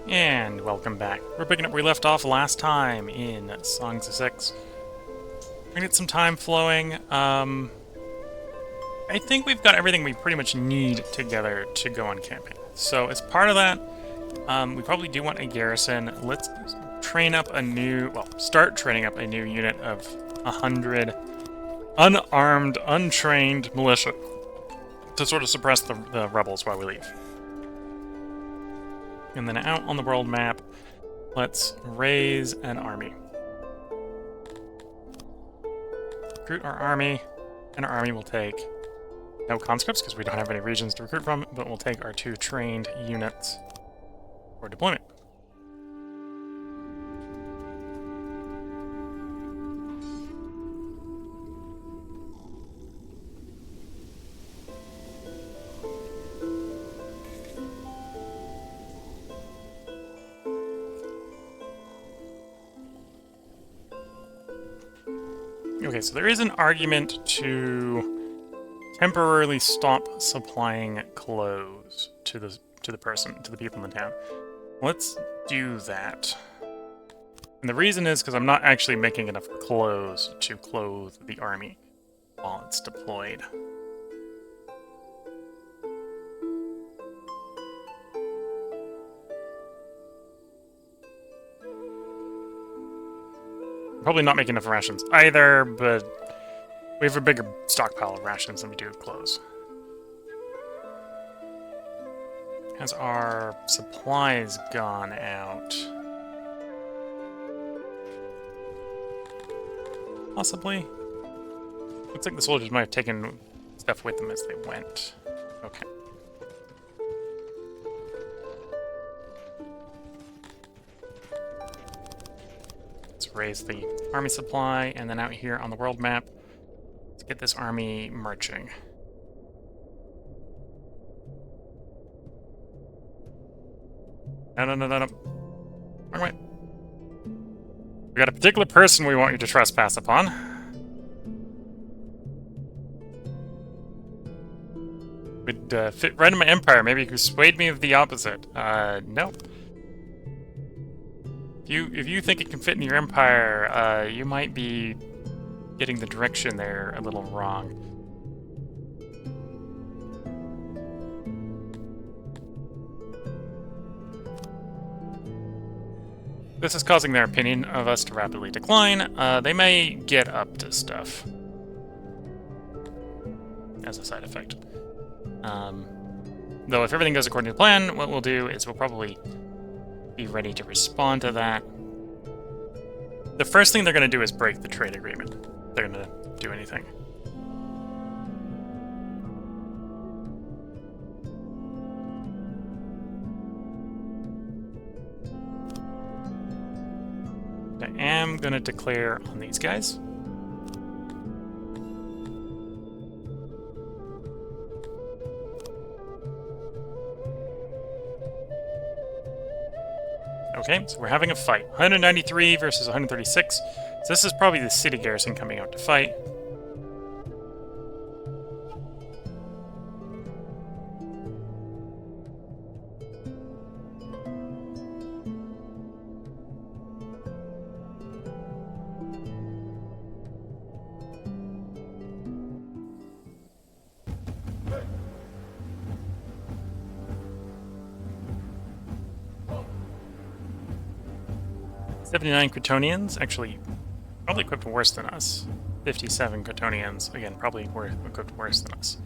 And welcome back. We're picking up where we left off last time in Songs of Six. We're gonna get some time flowing. I think we've got everything we pretty much need together to go on campaign. So as part of that, we probably do want a garrison. Let's train up a new, start training up a new unit of 100 unarmed, untrained militia to sort of suppress the rebels while we leave. And then out on the world map, let's raise an army. Recruit our army, and our army will take no conscripts because we don't have any regions to recruit from, but we'll take our 2 trained units for deployment. Okay, so there is an argument to temporarily stop supplying clothes to the people in the town. Let's do that. And the reason is because I'm not actually making enough clothes to clothe the army while it's deployed. Probably not making enough rations either, but we have a bigger stockpile of rations than we do of clothes. Has our supplies gone out? Possibly. Looks like the soldiers might have taken stuff with them as they went. Okay. Raise the army supply, and then out here on the world map, let's get this army marching. No. Wrong way. We got a particular person we want you to trespass upon. Would fit right in my empire. Maybe you could persuade me of the opposite. No. If you think it can fit in your empire, you might be getting the direction there a little wrong. This is causing their opinion of us to rapidly decline. They may get up to stuff as a side effect. Though if everything goes according to plan, what we'll do is we'll probably be ready to respond to that. The first thing they're going to do is break the trade agreement. They're going to do anything. I am going to declare on these guys. Okay, so we're having a fight. 193 versus 136. So this is probably the city garrison coming out to fight. "79 Crotonians, actually, probably equipped worse than us. 57 Crotonians, again, probably equipped worse than us.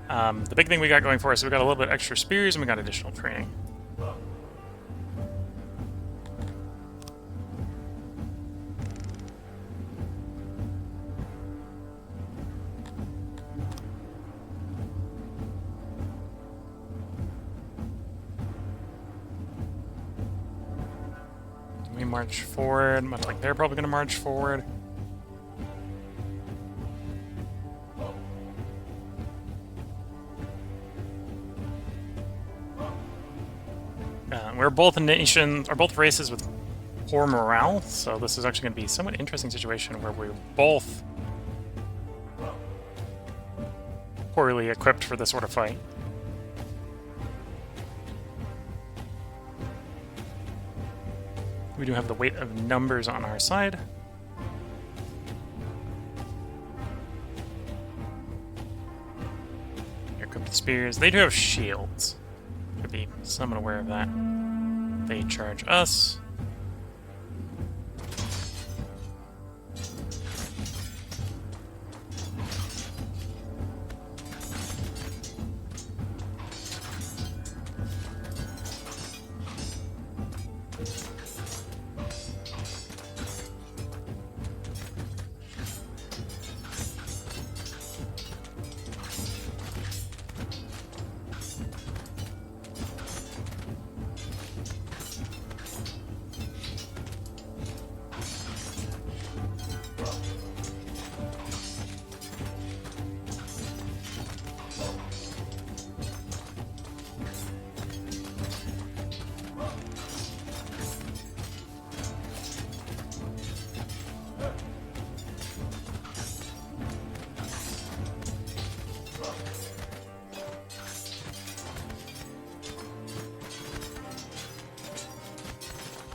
The big thing we got going for us is we got a little bit extra spears and we got additional training. We march forward, much like they're probably going to march forward. We're both nations, or both races with poor morale, so this is actually going to be a somewhat interesting situation where we're both poorly equipped for this sort of fight. We do have the weight of numbers on our side. Here come the spears. They do have shields. Should be somewhat aware of that. They charge us.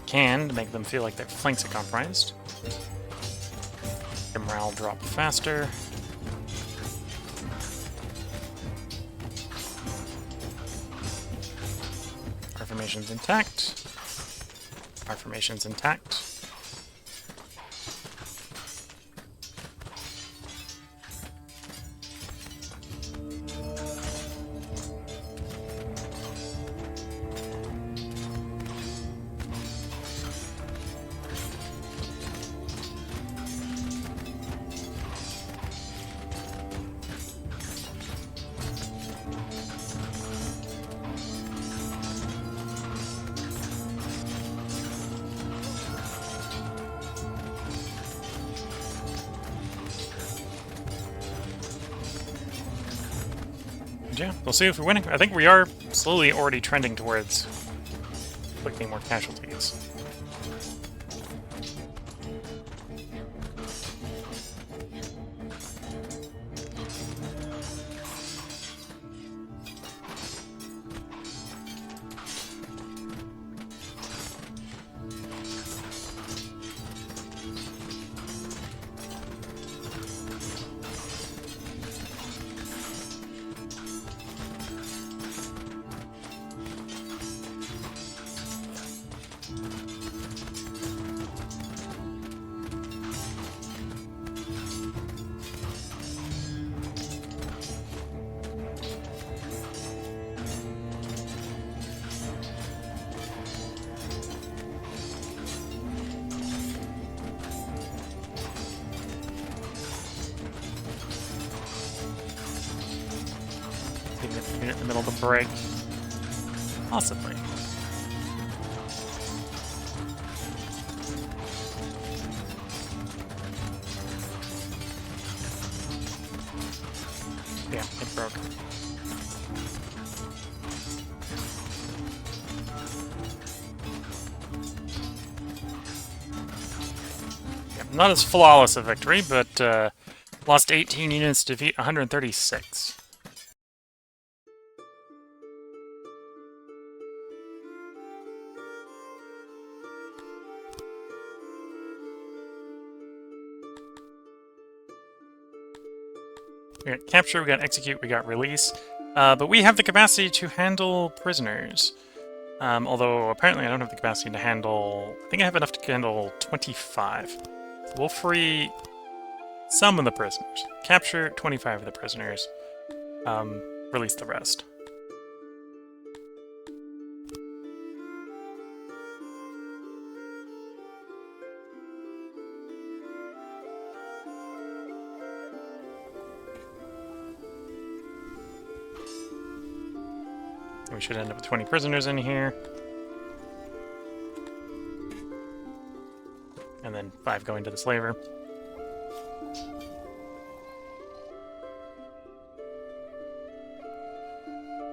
Can to make them feel like their flanks are compromised. Their morale drop faster. Our formation's intact. Our formation's intact. Yeah, we'll see if we're winning. I think we are slowly already trending towards inflicting more casualties. In the middle of the break. Possibly. Yeah, it broke. Yeah, not as flawless a victory, but lost 18 units to defeat 136. We got capture, we got execute, we got release. But we have the capacity to handle prisoners. Although apparently I don't have the capacity to handle... I think I have enough to handle 25. So we'll free some of the prisoners. Capture 25 of the prisoners. Release the rest. We should end up with 20 prisoners in here. And then 5 going to the slaver.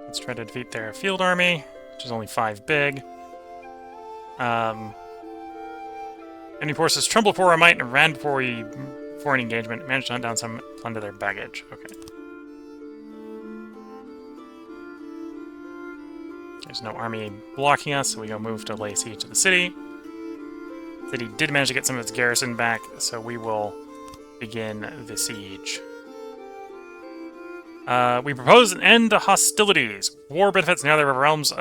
Let's try to defeat their field army, which is only 5 big. Enemy forces trembled before our might and ran before an engagement. Managed to hunt down some, plunder their baggage. Okay. There's no army blocking us, so we go move to lay siege to the city. city did manage to get some of its garrison back, so we will begin the siege. We propose an end to hostilities. War benefits neither of our realms.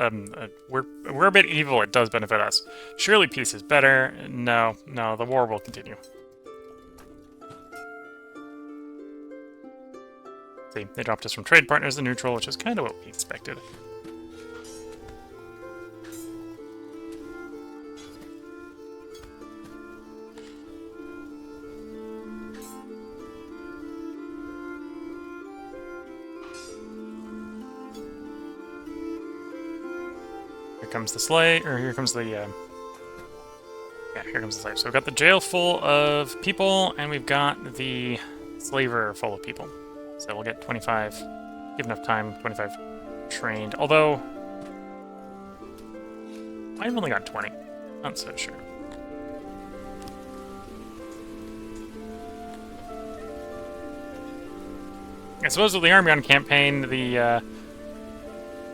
We're a bit evil. It does benefit us. Surely peace is better. No, the war will continue. See, they dropped us from trade partners to neutral, which is kind of what we expected. Here comes the slave, or here comes the, yeah, here comes the slave. So we've got the jail full of people, and we've got the slaver full of people. So we'll get 25, give enough time, 25 trained. Although, I've only got 20. Not so sure. I suppose with the army on campaign, the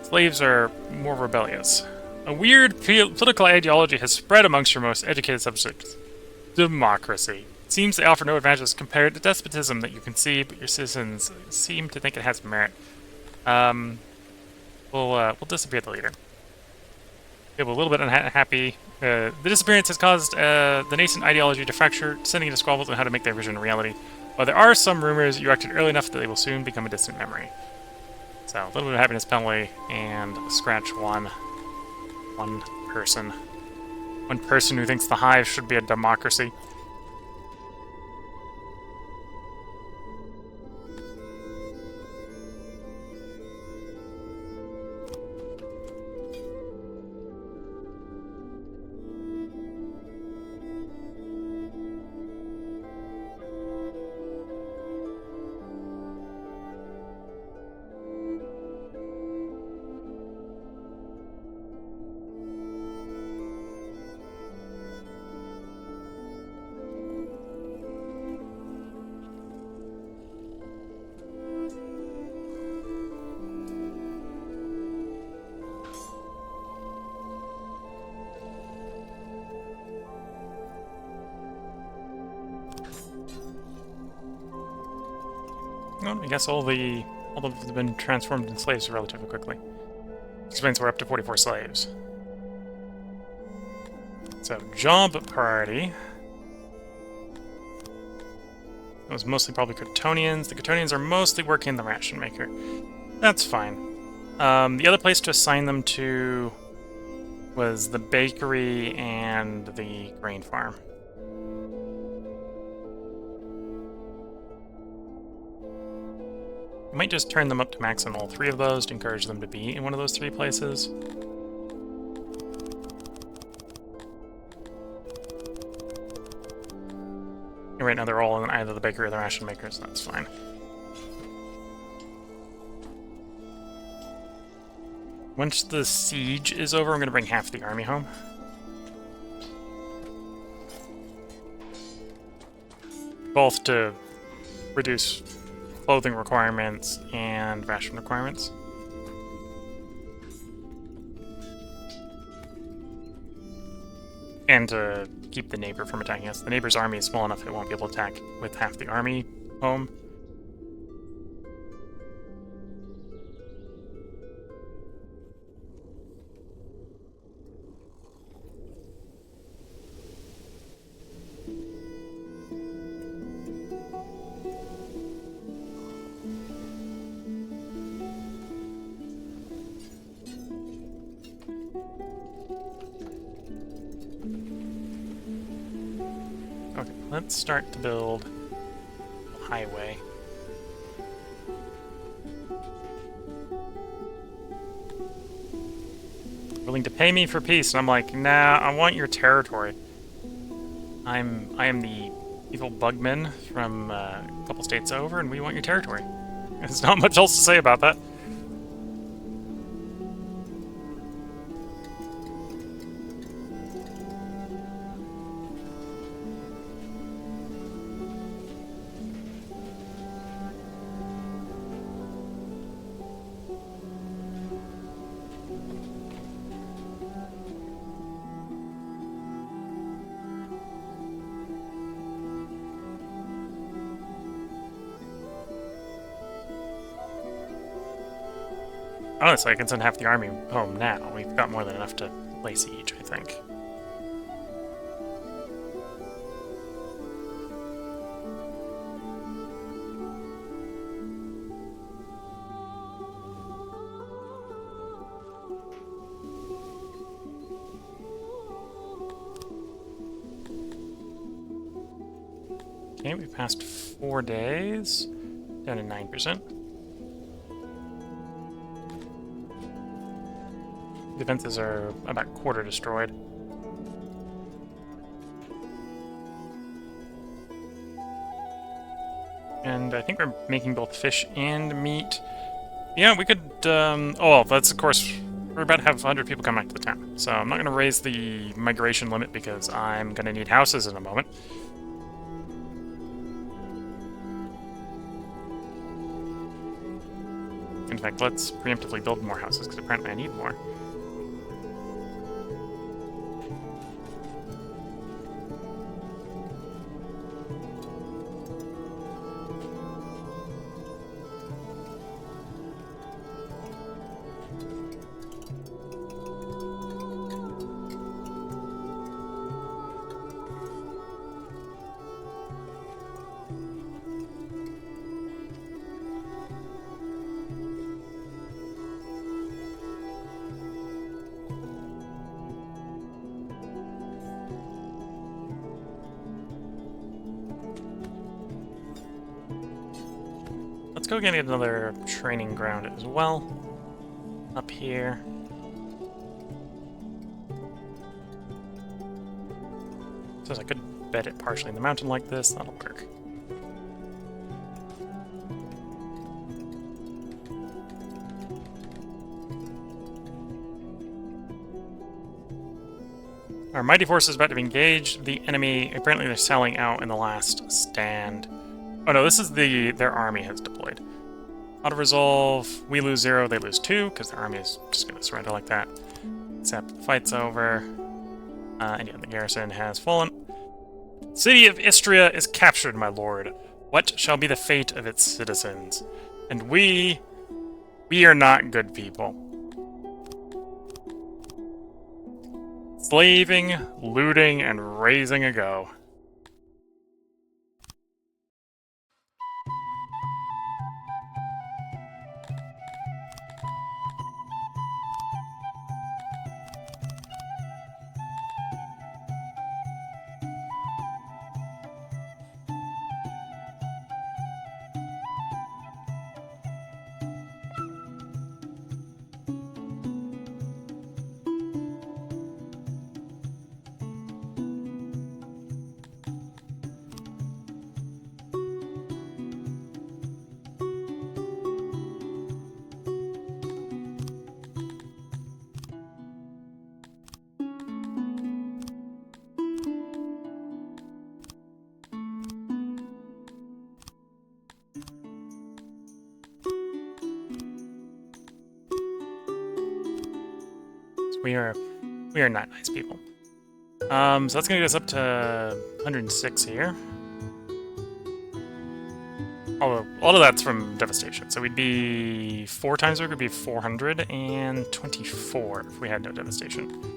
slaves are more rebellious. A weird political ideology has spread amongst your most educated subjects. Democracy. It seems they offer no advantages compared to despotism that you can see, but your citizens seem to think it has merit. We'll disappear the leader. We have a little bit unhappy. The disappearance has caused the nascent ideology to fracture, sending into squabbles on how to make their vision a reality. While there are some rumors, you acted early enough that they will soon become a distant memory. So, a little bit of happiness penalty, and scratch one. One person. One person who thinks the Hive should be a democracy. Well, I guess all of them have been transformed into slaves relatively quickly. Explains we're up to 44 slaves. So, job priority. It was mostly probably Kryptonians. The Kryptonians are mostly working the ration maker. That's fine. The other place to assign them to was the bakery and the grain farm. I might just turn them up to max on all three of those to encourage them to be in one of those three places. And right now they're all in either the bakery or the ration maker, so that's fine. Once the siege is over, I'm going to bring half the army home. Both to reduce clothing requirements and ration requirements. And to keep the neighbor from attacking us. The neighbor's army is small enough it won't be able to attack with half the army home. Okay, let's start to build a highway. Willing to pay me for peace, and I'm like, nah, I want your territory. I am the evil bugman from a couple states over, and we want your territory. There's not much else to say about that. Honestly, I can send half the army home now. We've got more than enough to lay siege, I think. Okay, we passed 4 days, down to 9%. Defenses are about quarter destroyed. And I think we're making both fish and meat. Yeah, we could, oh, well, that's, of course, we're about to have 100 people come back to the town. So I'm not going to raise the migration limit because I'm going to need houses in a moment. In fact, let's preemptively build more houses, because apparently I need more. Let's go get another training ground as well. Up here. Says I could bed it partially in the mountain like this, that'll work. Our mighty force is about to be engaged. The enemy, apparently they're selling out in the last stand. Oh no, this is their army has deployed. Auto-resolve, we lose 0, they lose 2, because their army is just going to surrender like that. Except the fight's over. And yeah, the garrison has fallen. City of Istria is captured, my lord. What shall be the fate of its citizens? And we are not good people. Slaving, looting, and raising a go. We are not nice people. So that's gonna get us up to 106 here. Although all of that's from devastation, so we'd be 4 times it would be 424 if we had no devastation.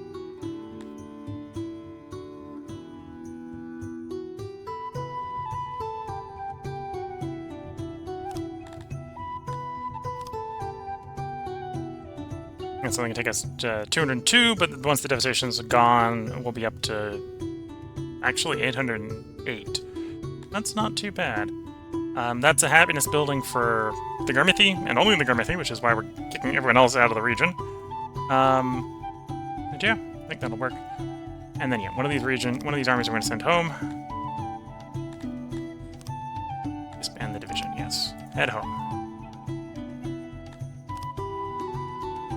It's only going to take us to 202, but once the devastation's gone, we'll be up to actually 808. That's not too bad. That's a happiness building for the Garthimi, and only the Garthimi, which is why we're kicking everyone else out of the region. And yeah, I think that'll work. And then yeah, one of these armies we're going to send home. Disband the division, yes. Head home.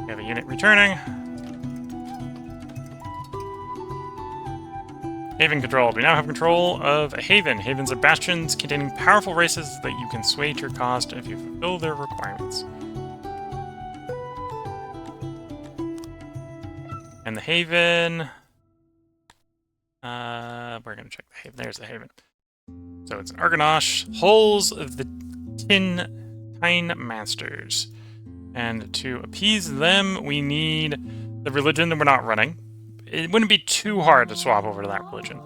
We have a unit returning. Haven controlled. We now have control of a haven. Havens are bastions containing powerful races that you can sway to your cause if you fulfill their requirements. And the haven... we're going to check the haven. There's the haven. So it's an Argonash. Hulls of the Tine Masters. And to appease them, we need the religion that we're not running. It wouldn't be too hard to swap over to that religion.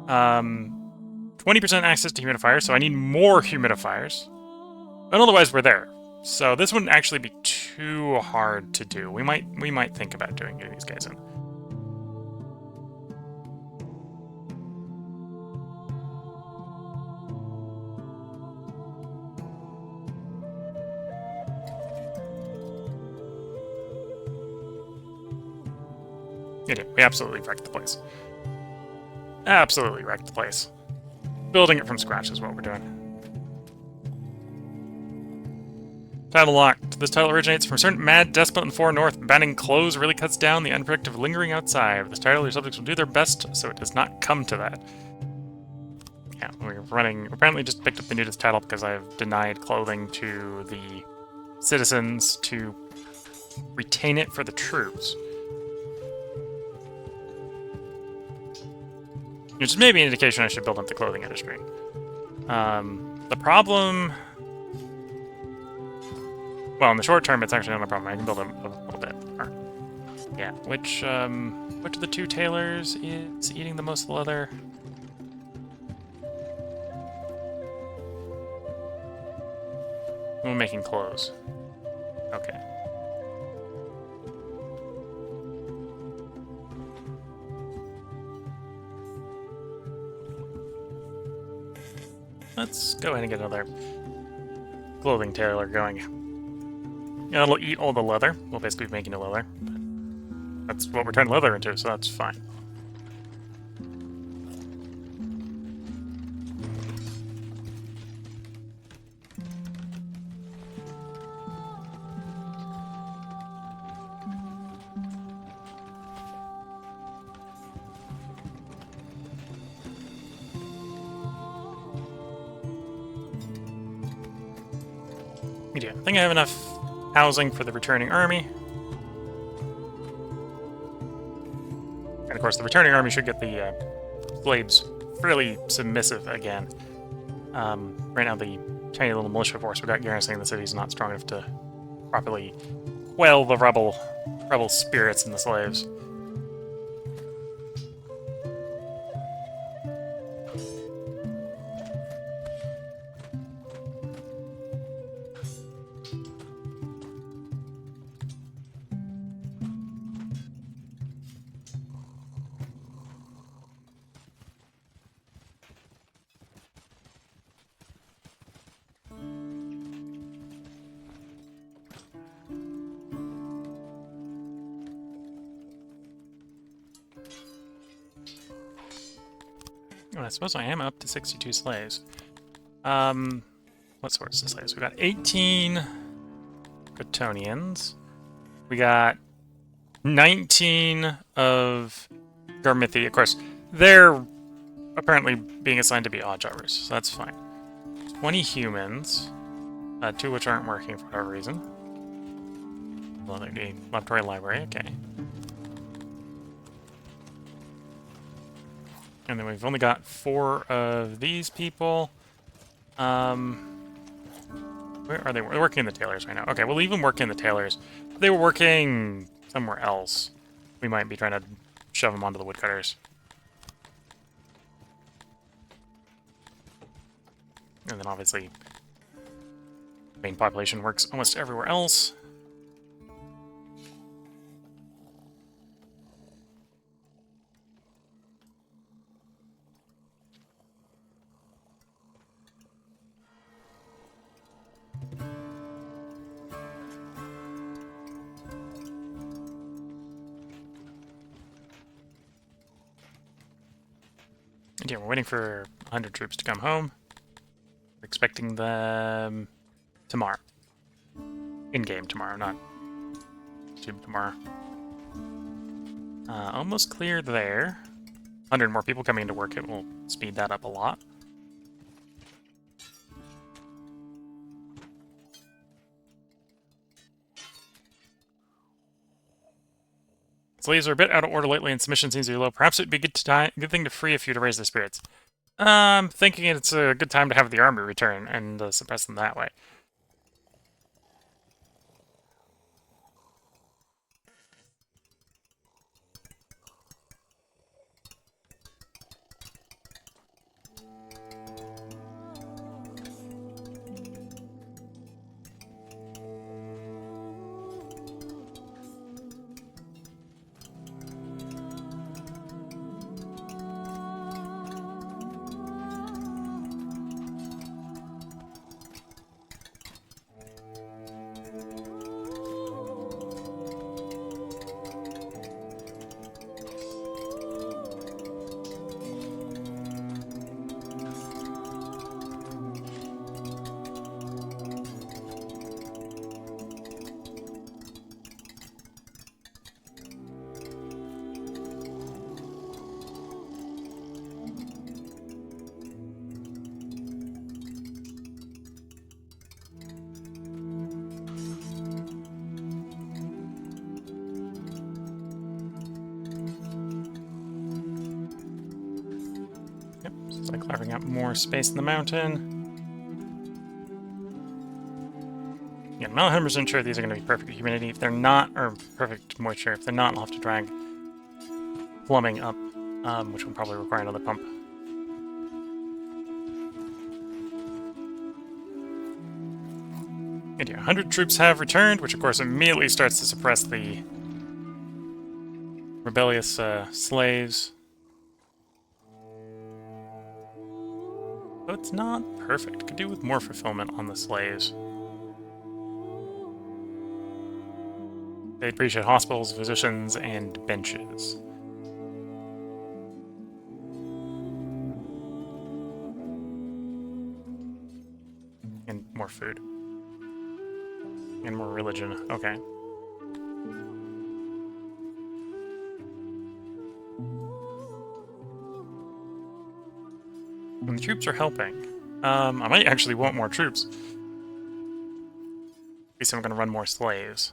20% access to humidifiers, so I need more humidifiers. But otherwise, we're there. So this wouldn't actually be too hard to do. We might think about getting these guys in. Yeah, we absolutely wrecked the place. Absolutely wrecked the place. Building it from scratch is what we're doing. Title locked. This title originates from a certain mad despot in the far north. Banning clothes really cuts down the unproductive lingering outside. With this title, your subjects will do their best so it does not come to that. Yeah, we're running... Apparently just picked up the nudist title because I've denied clothing to the citizens to retain it for the troops. Which is maybe an indication I should build up the clothing industry. The problem... Well, in the short term, it's actually not a problem. I can build a little bit more. Yeah, which of the two tailors is eating the most of the leather? We're making clothes. Okay. Let's go ahead and get another clothing tailor going. Yeah, it'll eat all the leather. We'll basically be making the leather. But that's what we're turning leather into, so that's fine. We do. I think I have enough housing for the returning army. And of course, the returning army should get the slaves fairly submissive again. Right now, the tiny little militia force we got garrisoning the city is not strong enough to properly quell the rebel spirits in the slaves. Oh, I suppose I am up to 62 slaves. What sorts of slaves? We got 18 Garthimians. We got 19 of Garthimi. Of course, they're apparently being assigned to be odd jobbers, so that's fine. 20 humans, 2 which aren't working for whatever reason. Well, the laboratory library, okay. And then we've only got 4 of these people. Where are they? They're working in the tailors right now. Okay, we'll leave them working in the tailors. If they were working somewhere else, we might be trying to shove them onto the woodcutters. And then obviously, the main population works almost everywhere else. Yeah, we're waiting for 100 troops to come home. We're expecting them tomorrow. In-game tomorrow, not YouTube tomorrow. Almost clear there. 100 more people coming into work, it will speed that up a lot. Slaves are a bit out of order lately and submission seems to be low. Perhaps it'd be good thing to free a few to raise their spirits. I'm thinking it's a good time to have the army return and suppress them that way. It's like carving out more space in the mountain. Yeah, I'm not 100% sure these are going to be perfect humidity. If they're not, or perfect moisture, if they're not, I'll have to drag plumbing up, which will probably require another pump. And yeah, 100 troops have returned, which of course immediately starts to suppress the rebellious slaves. So it's not perfect. Could do with more fulfillment on the slaves. They appreciate hospitals, physicians, and benches. And more food. And more religion. Okay. And the troops are helping. I might actually want more troops. At least I'm gonna run more slaves.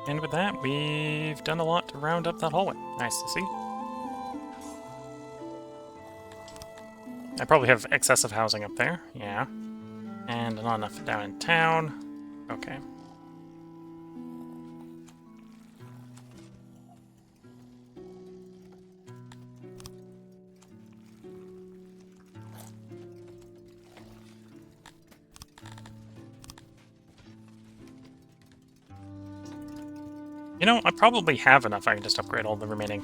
And with that, we've done a lot to round up that hallway. Nice to see. I probably have excessive housing up there, yeah. And not enough down in town. Okay. You know, I probably have enough. I can just upgrade all the remaining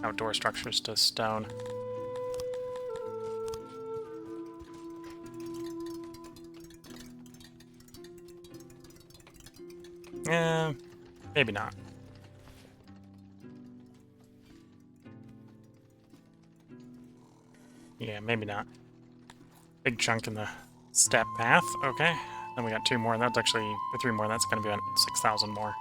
outdoor structures to stone. Maybe not. Yeah, maybe not. Big chunk in the step path. Okay. Then we got 2 more. That's actually, or 3 more. That's going to be about 6,000 more.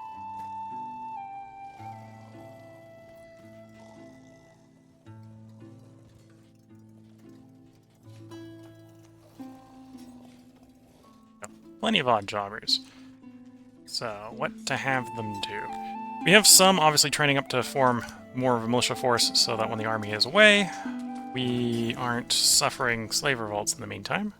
Plenty of odd jobbers. So, what to have them do? We have some obviously training up to form more of a militia force so that when the army is away, we aren't suffering slave revolts in the meantime.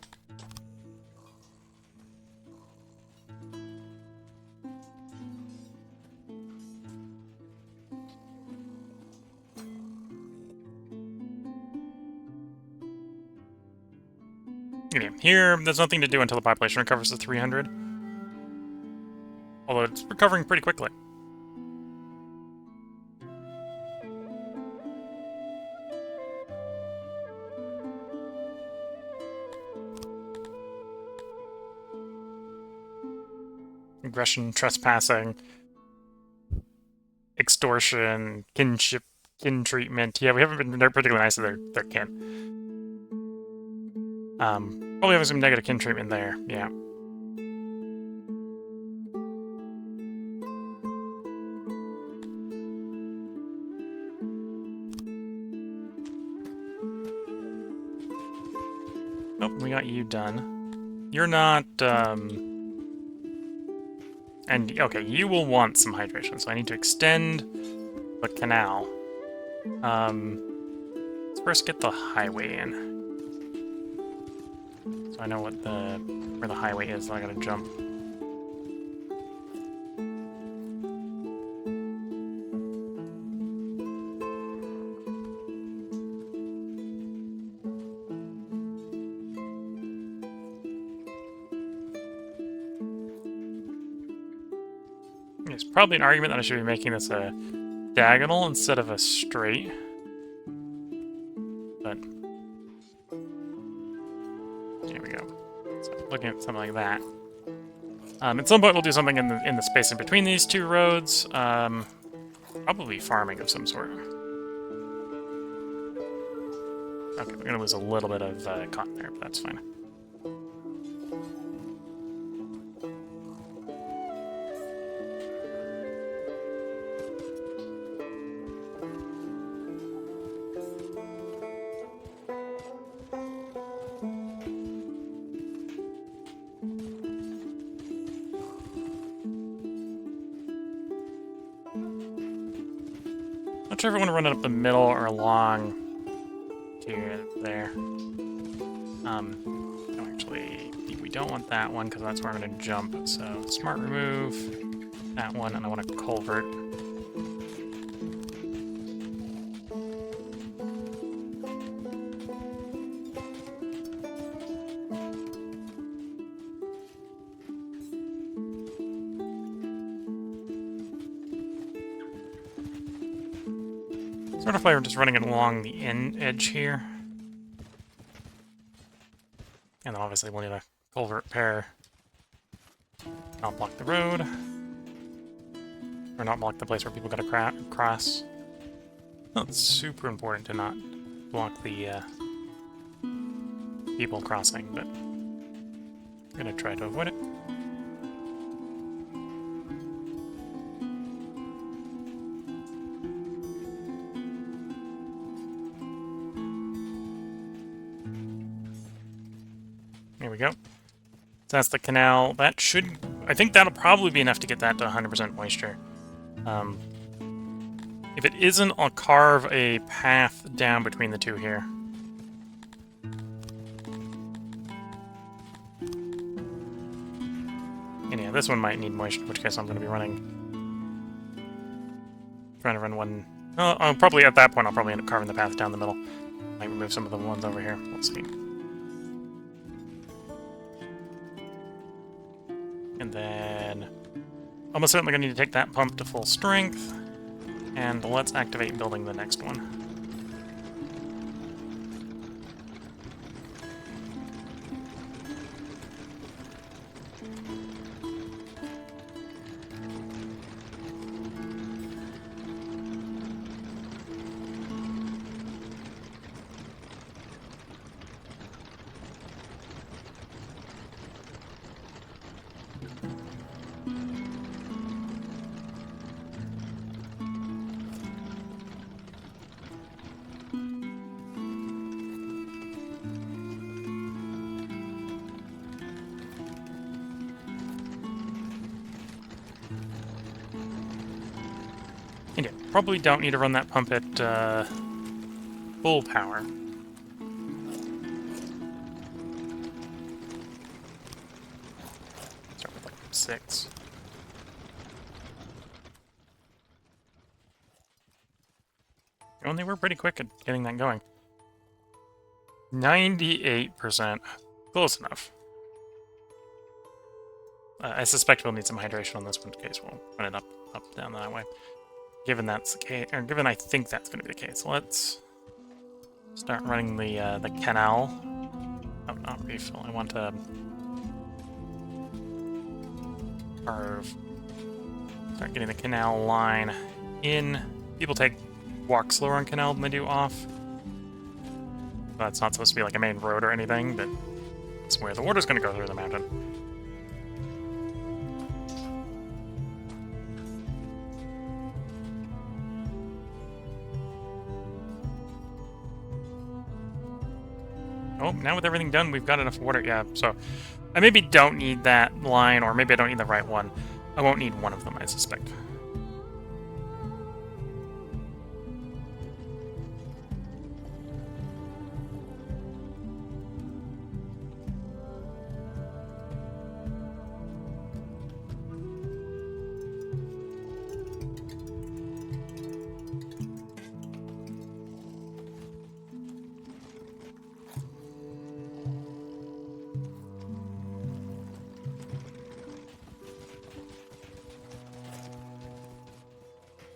Okay, here, there's nothing to do until the population recovers to 300. Although it's recovering pretty quickly. Aggression, trespassing, extortion, kinship, kin treatment. Yeah, we haven't been particularly nice to their kin. Probably having some negative kin treatment there, yeah. Oh, we got you done. You're not, And, okay, you will want some hydration, so I need to extend the canal. Let's first get the highway in. So I know what where the highway is, so I gotta jump. there's probably an argument that I should be making this a diagonal instead of a straight. But here we go. So looking at something like that. At some point we'll do something in the space in between these two roads. Probably farming of some sort. Okay, we're gonna lose a little bit of cotton there, but that's fine. Not sure if I want to run it up the middle or along here, there. No, actually, we don't want that one because that's where I'm going to jump. So smart remove that one, and I want a culvert. Sort of like we're just running it along the edge here. And then obviously we'll need a culvert pair. Not block the road. Or not block the place where people gotta cross. Well, it's super important to not block the people crossing, but I'm gonna try to avoid it. There we go. So that's the canal. That should... I think that'll probably be enough to get that to 100% moisture. If it isn't, I'll carve a path down between the two here. And yeah, this one might need moisture, in which case I'm going to be trying to run one... I'll probably, at that point, I'll probably end up carving the path down the middle. Might remove some of the ones over here. We'll see. And then, almost certainly going to need to take that pump to full strength. And let's activate building the next one. And yeah, probably don't need to run that pump at full power. Start with like 6. And they were pretty quick at getting that going. 98%. Close enough. I suspect we'll need some hydration on this one in case we'll run it up, down that way. Given that's the case, or given I think that's going to be the case, let's start running the canal. Oh, not refill. I want to carve. Start getting the canal line in. People walk slower on canal than they do off. That's not supposed to be like a main road or anything, but it's where the water's going to go through the mountain. Oh, now with everything done, we've got enough water. Yeah, so I maybe don't need that line, or maybe I don't need the right one. I won't need one of them, I suspect.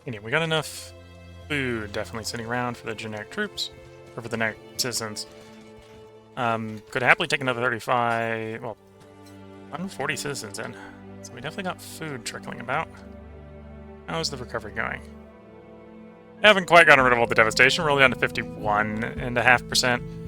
Anyway, we got enough food definitely sitting around for the generic troops, or for the generic citizens. Could happily take another 35, well, 140 citizens in. So we definitely got food trickling about. How's the recovery going? Haven't quite gotten rid of all the devastation. We're only down to 51.5%.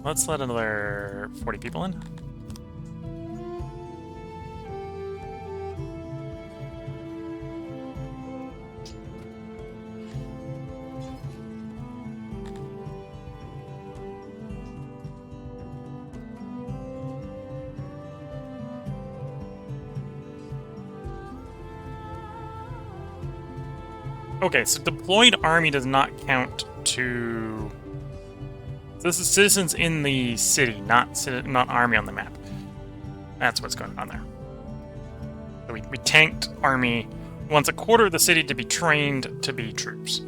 Let's let another 40 people in. Okay, so deployed army does not count to... So this is citizens in the city, not army on the map. That's what's going on there. So we tanked army. Wants a quarter of the city to be trained to be troops.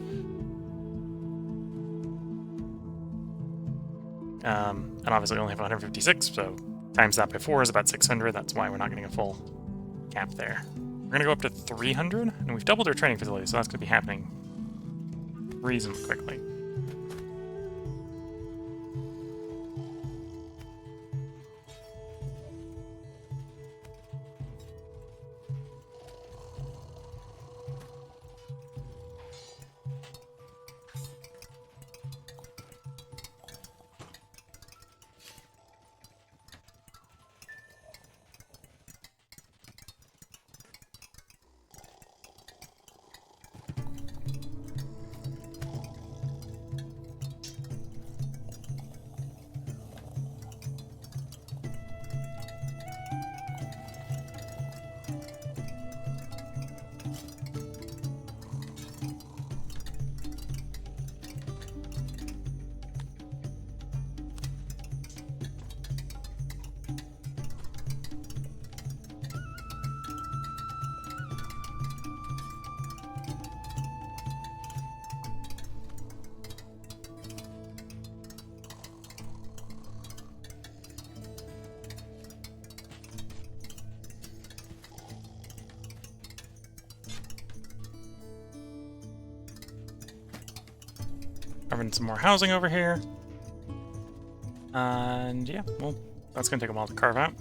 And obviously we only have 156, so times that by 4 is about 600. That's why we're not getting a full cap there. We're going to go up to 300, and we've doubled our training facility, so that's going to be happening reasonably quickly. Carving some more housing over here. And yeah, well, that's going to take a while to carve out.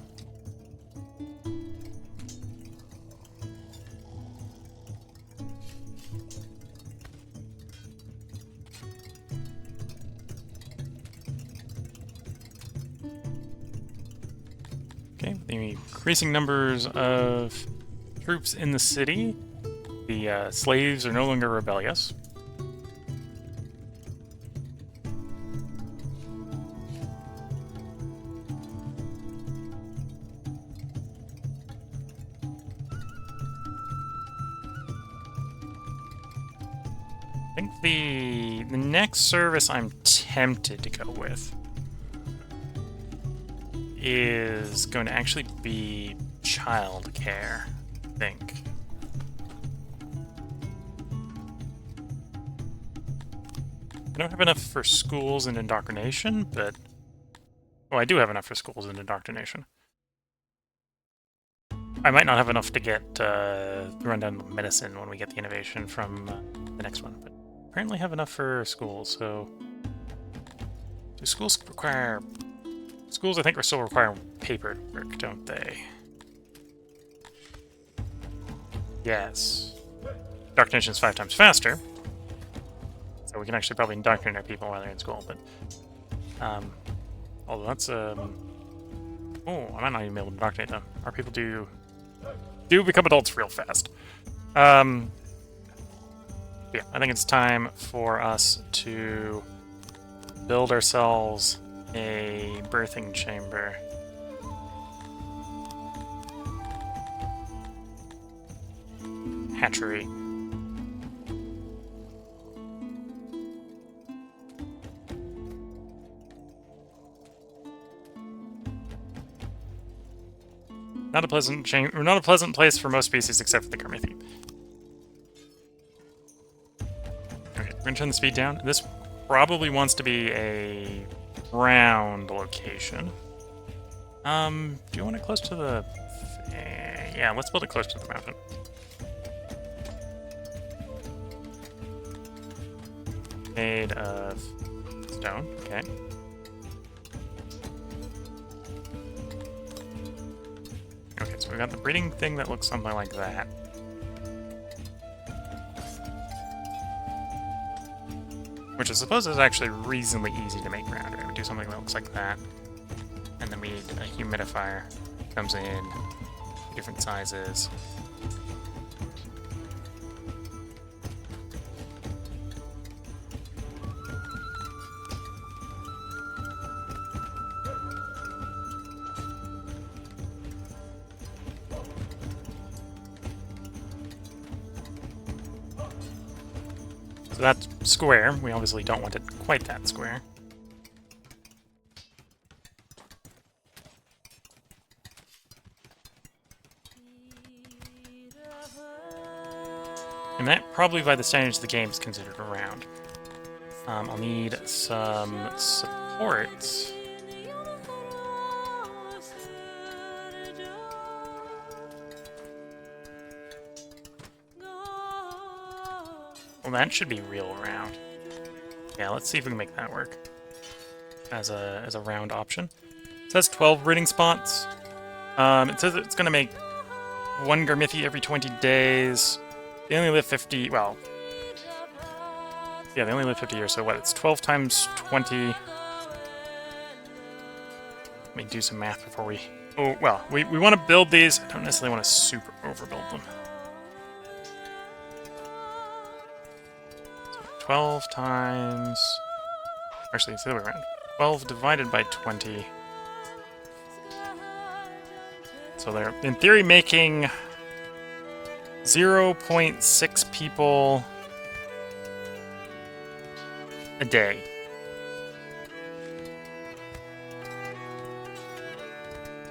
Okay, with the increasing numbers of troops in the city, the slaves are no longer rebellious. I think the next service I'm tempted to go with is going to actually be childcare, I think. I don't have enough for schools and indoctrination, but... Oh, I do have enough for schools and indoctrination. I might not have enough to get the rundown of medicine when we get the innovation from the next one, but apparently have enough for schools, so... Do schools require... Schools, I think, are still requiring paperwork, don't they? Yes. Indoctrination is 5 times faster, so we can actually probably indoctrinate our people while they're in school, but... although that's, Oh, I might not even be able to indoctrinate them. Our people do become adults real fast. Yeah, I think it's time for us to build ourselves a birthing chamber. Hatchery. Not a pleasant not a pleasant place for most species except for the Garthimi. Okay, we're gonna turn the speed down. This probably wants to be a round location. Do you want it close to the... yeah, let's build it close to the mountain. Made of stone, okay. Okay, so we got the breeding thing that looks something like that. Which I suppose is actually reasonably easy to make around, right? We do something that looks like that. And then we need a humidifier. Comes in different sizes. So that's square. We obviously don't want it quite that square. And that probably by the standards of the game is considered a round. I'll need some supports. Well, that should be real round. Yeah, let's see if we can make that work as a round option. It says 12 breeding spots. It says it's going to make 1 Garthimi every 20 days. They only live 50, well... yeah, they only live 50 years, so what, it's 12 times 20... Let me do some math before we... oh, well, we want to build these. I don't necessarily want to super overbuild them. 12 times... actually, it's the other way around. 12 divided by 20. So they're, in theory, making 0.6 people a day.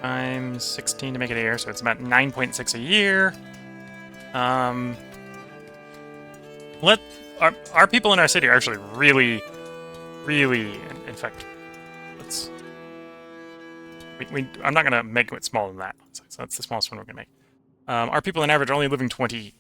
Times 16 to make it a year, so it's about 9.6 a year. Our people in our city are actually really, in fact, let's... I'm not going to make it smaller than that. So that's the smallest one we're going to make. Our people on average are only living 20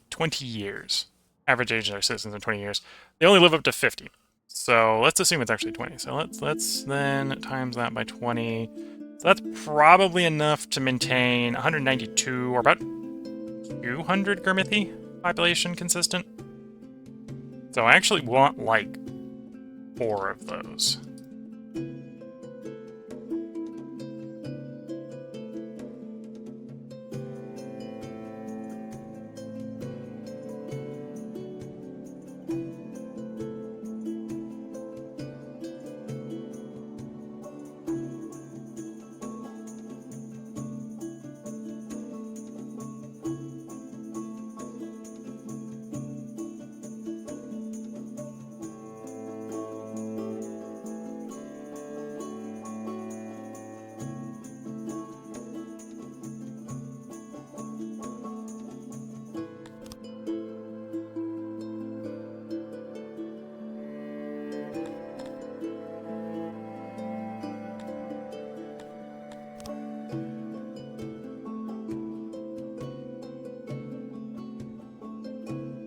years. Average age of our citizens in 20 years. They only live up to 50. So let's assume it's actually 20. So let's then times that by 20. So that's probably enough to maintain 192 or about 200 Garthimi population consistent. So I actually want like 4 of those.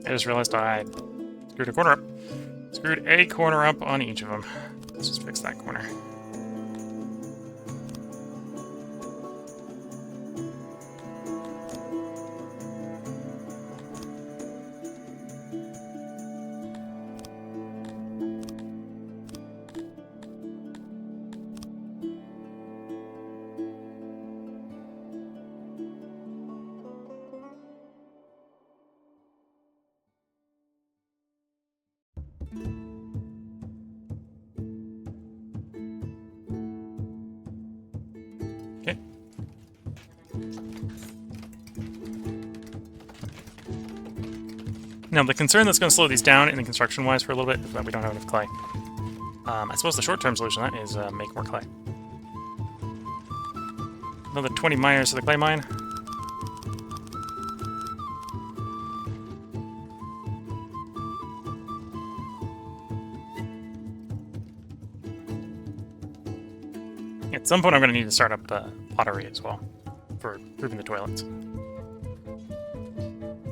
I just realized I screwed a corner up. Screwed a corner up on each of them. Let's just fix that corner. Okay. Now, the concern that's going to slow these down in the construction-wise for a little bit is that we don't have enough clay. I suppose the short-term solution to that is make more clay. Another 20 miners to the clay mine. At some point I'm going to need to start up pottery as well for improving the toilets.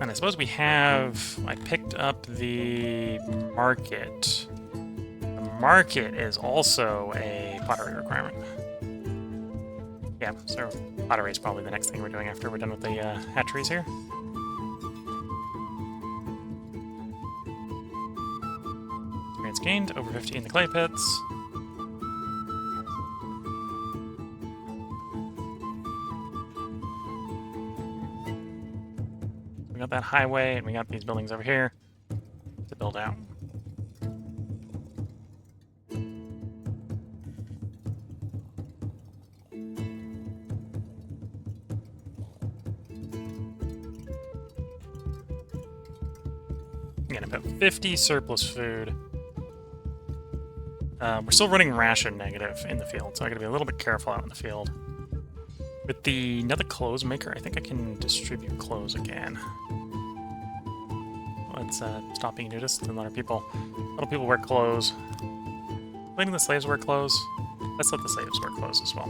And I suppose we have... I picked up the market. The market is also a pottery requirement. Yeah, so pottery is probably the next thing we're doing after we're done with the hatcheries here. Experience gained, over 50 in the clay pits. We got that highway, and we got these buildings over here to build out. Again, about 50 surplus food. We're still running ration negative in the field, so I gotta be a little bit careful out in the field. With the another clothes maker, I think I can distribute clothes again. Let's stop being nudist and let people wear clothes. Letting the slaves wear clothes. Let's let the slaves wear clothes as well.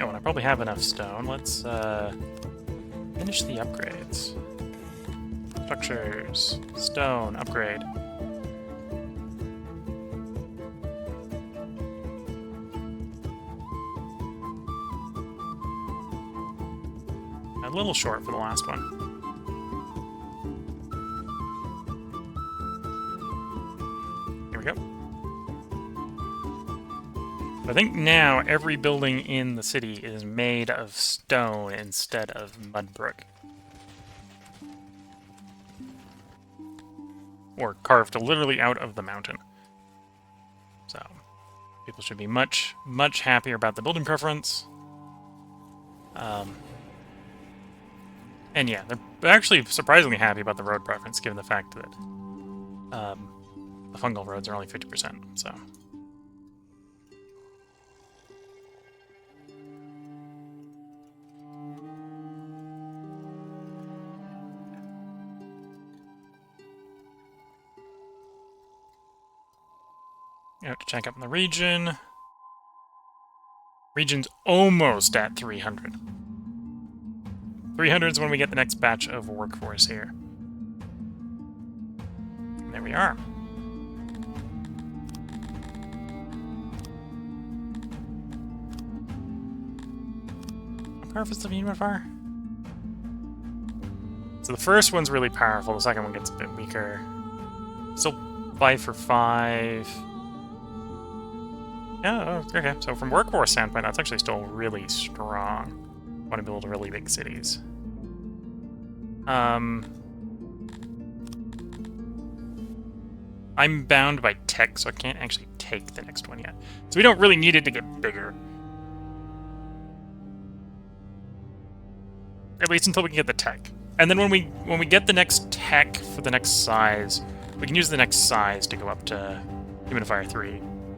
Oh, and I probably have enough stone. Let's finish the upgrades. Structures, stone, upgrade. A little short for the last one. Here we go. I think now every building in the city is made of stone instead of mud brick. Or carved literally out of the mountain. So, people should be much, much happier about the building preference. And yeah, they're actually surprisingly happy about the road preference, given the fact that the fungal roads are only 50%, so... You have to check up on the region. Region's almost at 300. 300 is when we get the next batch of workforce here. And there we are. How powerful is the humidifier? So the first one's really powerful, the second one gets a bit weaker. Still 5 for 5. Yeah, okay. So from workforce standpoint, that's actually still really strong. I want to build really big cities. I'm bound by tech, so I can't actually take the next one yet. So we don't really need it to get bigger. At least until we can get the tech. And then when we get the next tech for the next size, we can use the next size to go up to Humidifier 3,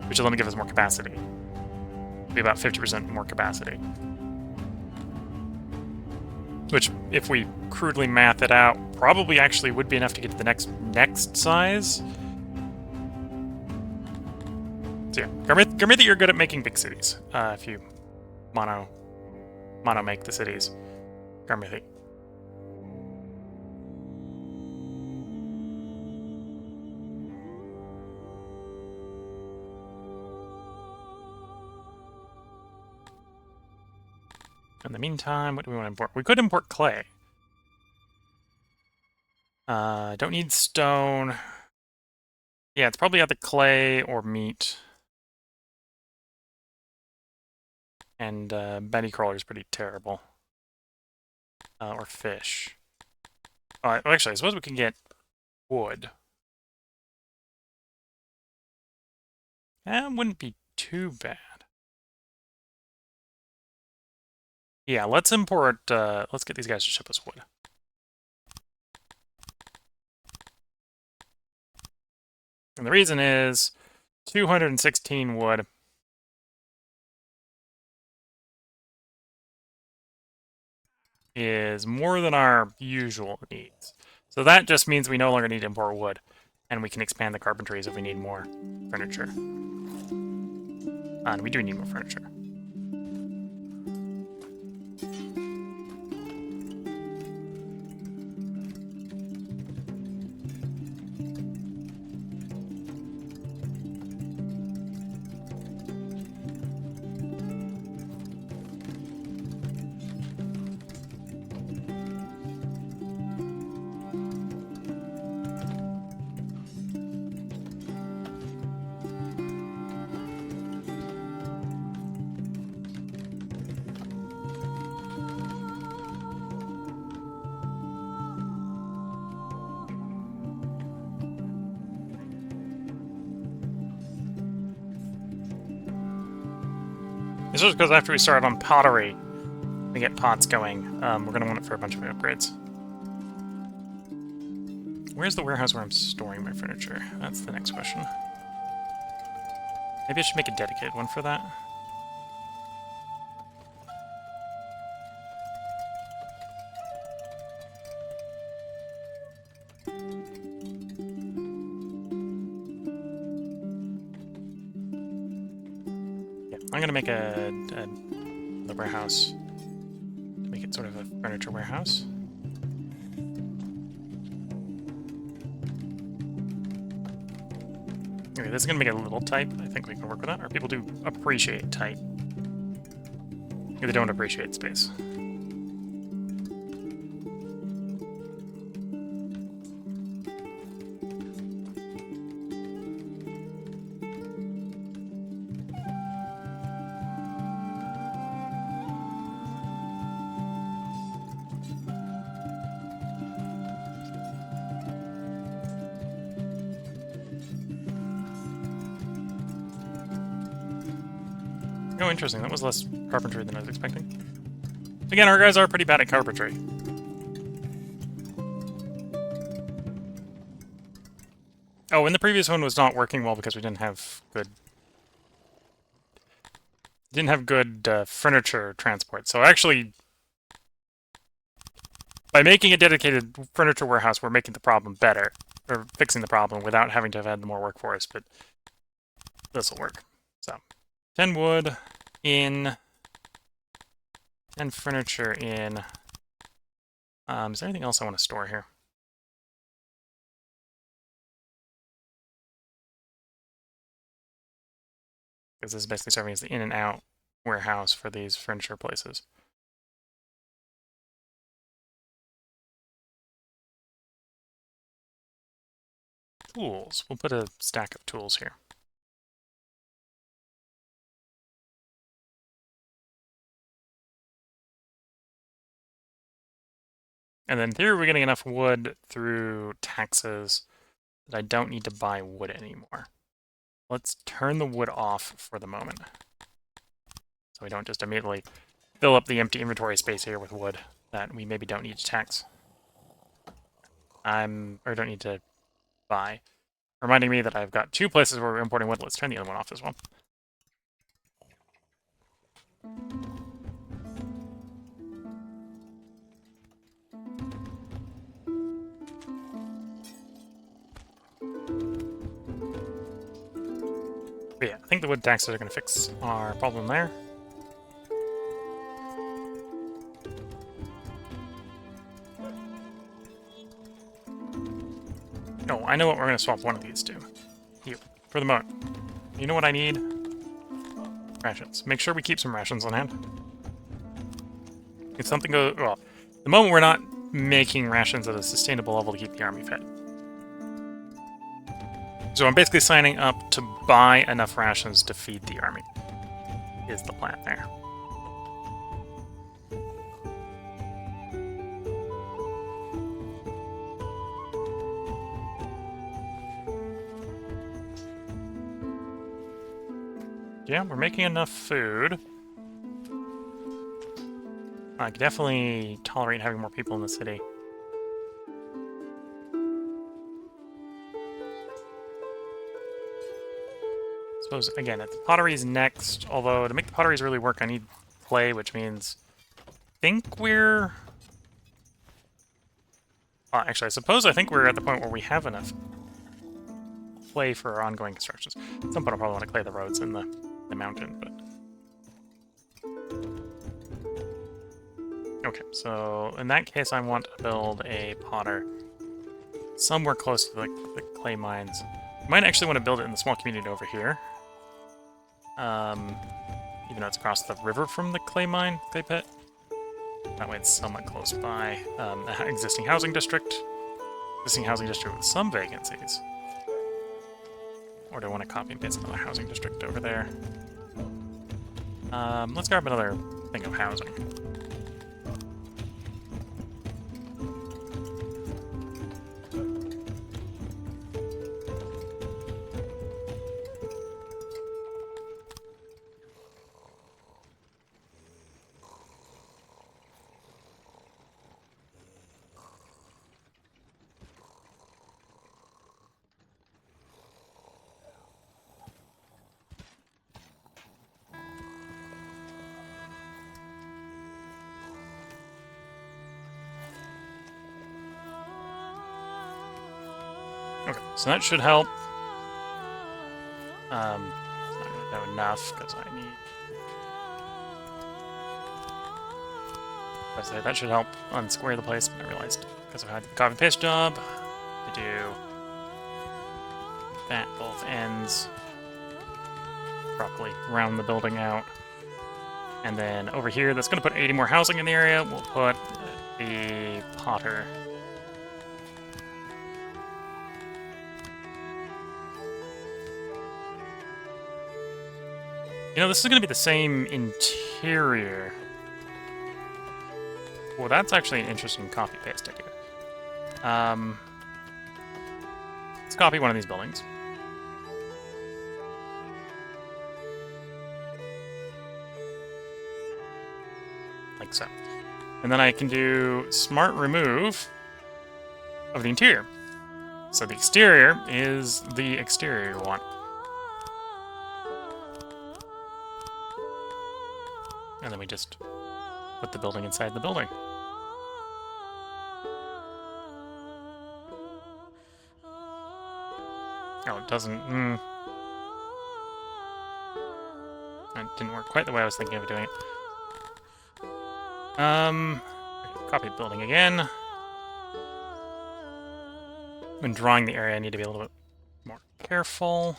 which will then give us more capacity. It'll be about 50% more capacity. Which, if we crudely math it out, probably actually would be enough to get to the next size. So yeah, Garthimi, you're good at making big cities. If you mono make the cities. Garthimi. In the meantime, what do we want to import? We could import clay. Don't need stone. Yeah, it's probably either clay or meat. And Betty Crawler is pretty terrible. Or fish. Well, actually, I suppose we can get wood. That wouldn't be too bad. Yeah, let's import, let's get these guys to ship us wood. And the reason is 216 wood. Is more than our usual needs. So that just means we no longer need to import wood, and we can expand the carpentries if we need more furniture. And we do need more furniture. This is because after we start on pottery, we get pots going. We're going to want it for a bunch of upgrades. Where's the warehouse where I'm storing my furniture? That's the next question. Maybe I should make a dedicated one for that. I'm gonna make the warehouse to make it sort of a furniture warehouse. Okay, this is gonna make it a little tight, but I think we can work with that. Or people do appreciate tight. Maybe they don't appreciate space. Oh, interesting. That was less carpentry than I was expecting. Again, our guys are pretty bad at carpentry. Oh, and the previous one was not working well because we didn't have good furniture transport. So actually, by making a dedicated furniture warehouse, we're making the problem better, or fixing the problem without having to have had more workforce. But this will work. So 10 wood in, and furniture in. Is there anything else I want to store here? Because this is basically serving as the in and out warehouse for these furniture places. Tools. We'll put a stack of tools here. And then here we're getting enough wood through taxes that I don't need to buy wood anymore. Let's turn the wood off for the moment. So we don't just immediately fill up the empty inventory space here with wood that we maybe don't need to tax. Or don't need to buy. Reminding me that I've got 2 places where we're importing wood. Let's turn the other one off as well. But yeah, I think the wood taxes are going to fix our problem there. No, I know what we're going to swap one of these to. You, for the moment. You know what I need? Rations. Make sure we keep some rations on hand. If something goes... Well, at the moment we're not making rations at a sustainable level to keep the army fed. So I'm basically signing up to buy enough rations to feed the army, is the plan there. Yeah, we're making enough food. I could definitely tolerate having more people in the city. Suppose, again, if the pottery's next, although to make the potteries really work, I need clay, which means I think we're Actually, I think we're at the point where we have enough clay for our ongoing constructions. At some point I'll probably want to clay the roads in the mountain, but... Okay, so in that case I want to build a potter somewhere close to the clay mines. I might actually want to build it in the small community over here. Even though it's across the river from the clay pit. That way it's somewhat close by. Existing housing district. Existing housing district with some vacancies. Or do I want to copy and paste another housing district over there? Let's grab another thing of housing. Okay, so that should help. It's not going to do enough, because I need... I say that should help unsquare the place, but I realized, because I had the copy and paste job, to do that both ends, properly round the building out. And then over here, that's going to put 80 more housing in the area, we'll put the potter. You know, this is going to be the same interior. Well, that's actually an interesting copy-paste idea. Let's copy one of these buildings. Like so. And then I can do smart remove of the interior. So the exterior is the exterior one. And then we just put the building inside the building. Oh, it doesn't... It didn't work quite the way I was thinking of doing it. Copy building again. When drawing the area, I need to be a little bit more careful.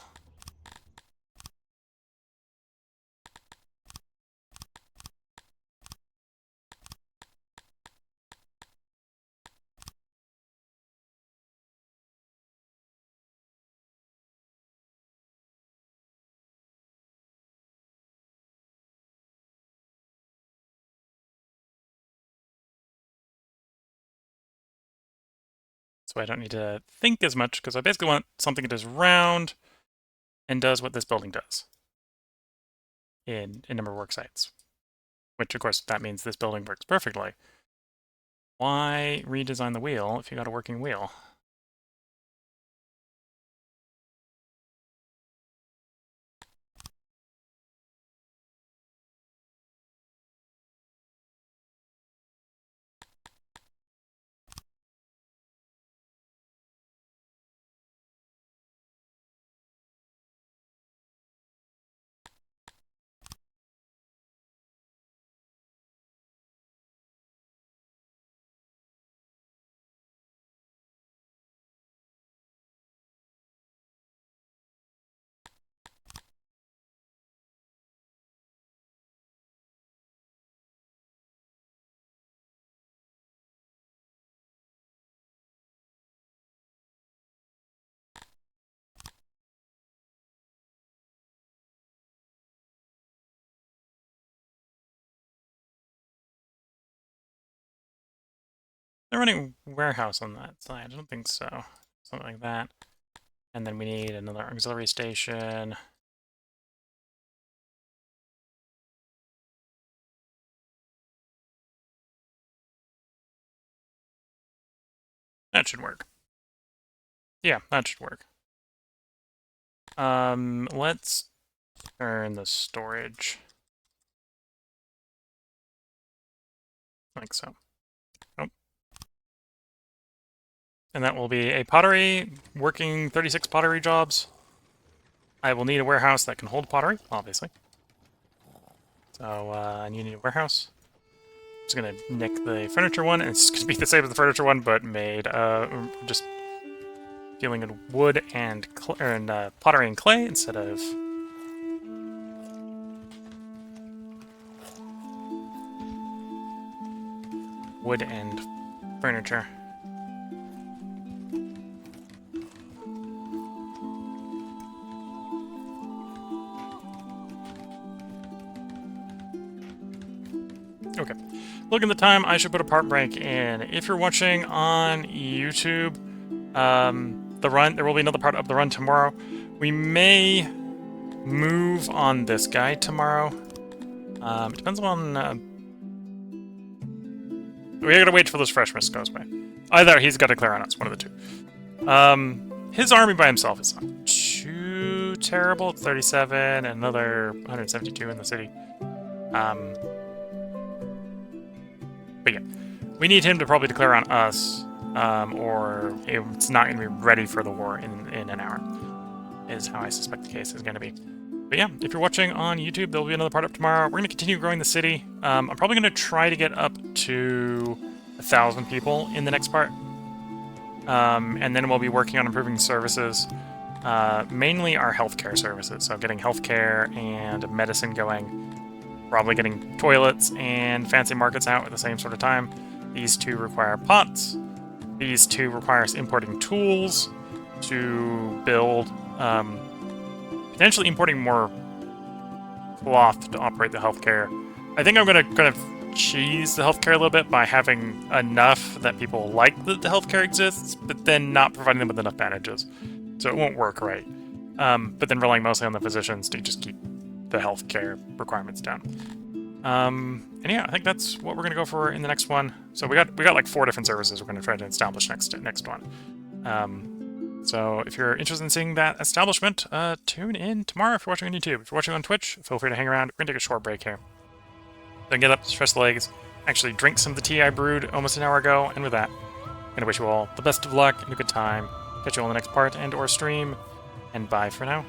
So I don't need to think as much, because I basically want something that is round and does what this building does in a number of work sites. Which, of course, that means this building works perfectly. Why redesign the wheel if you got a working wheel? They're running warehouse on that side. I don't think so. Something like that. And then we need another auxiliary station. That should work. Yeah, that should work. Let's turn the storage. Like so. Oh. and that will be a pottery, working 36 pottery jobs. I will need a warehouse that can hold pottery, obviously. So I need a warehouse. Just gonna nick the furniture one, and it's gonna be the same as the furniture one, but made just dealing in wood and pottery and clay instead of wood and furniture. Okay. Look at the time, I should put a part break in. If you're watching on YouTube, there will be another part of the run tomorrow. We may move on this guy tomorrow. It depends on... we gotta wait till this fresh mist goes away. Either he's got to clear on us, one of the two. His army by himself is not too terrible. It's 37 and another 172 in the city. But yeah, we need him to probably declare on us, or it's not going to be ready for the war in an hour, is how I suspect the case is going to be. But yeah, if you're watching on YouTube, there'll be another part up tomorrow. We're going to continue growing the city. I'm probably going to try to get up to 1,000 people in the next part. And then we'll be working on improving services, mainly our healthcare services. So getting healthcare and medicine going. Probably getting toilets and fancy markets out at the same sort of time. These two require pots. These two require us importing tools to build, potentially importing more cloth to operate the healthcare. I think I'm going to kind of cheese the healthcare a little bit by having enough that people like that the healthcare exists, but then not providing them with enough bandages. So it won't work right. But then relying mostly on the physicians to just keep the healthcare requirements down. And yeah, I think that's what we're gonna go for in the next one. So we got like 4 different services we're gonna try to establish next one. So if you're interested in seeing that establishment, tune in tomorrow if you're watching on YouTube. If you're watching on Twitch, feel free to hang around. We're gonna take a short break here. Then get up, stretch the legs, actually drink some of the tea I brewed almost an hour ago, and with that, I'm gonna wish you all the best of luck and a good time. Catch you all in the next part and or stream, and bye for now.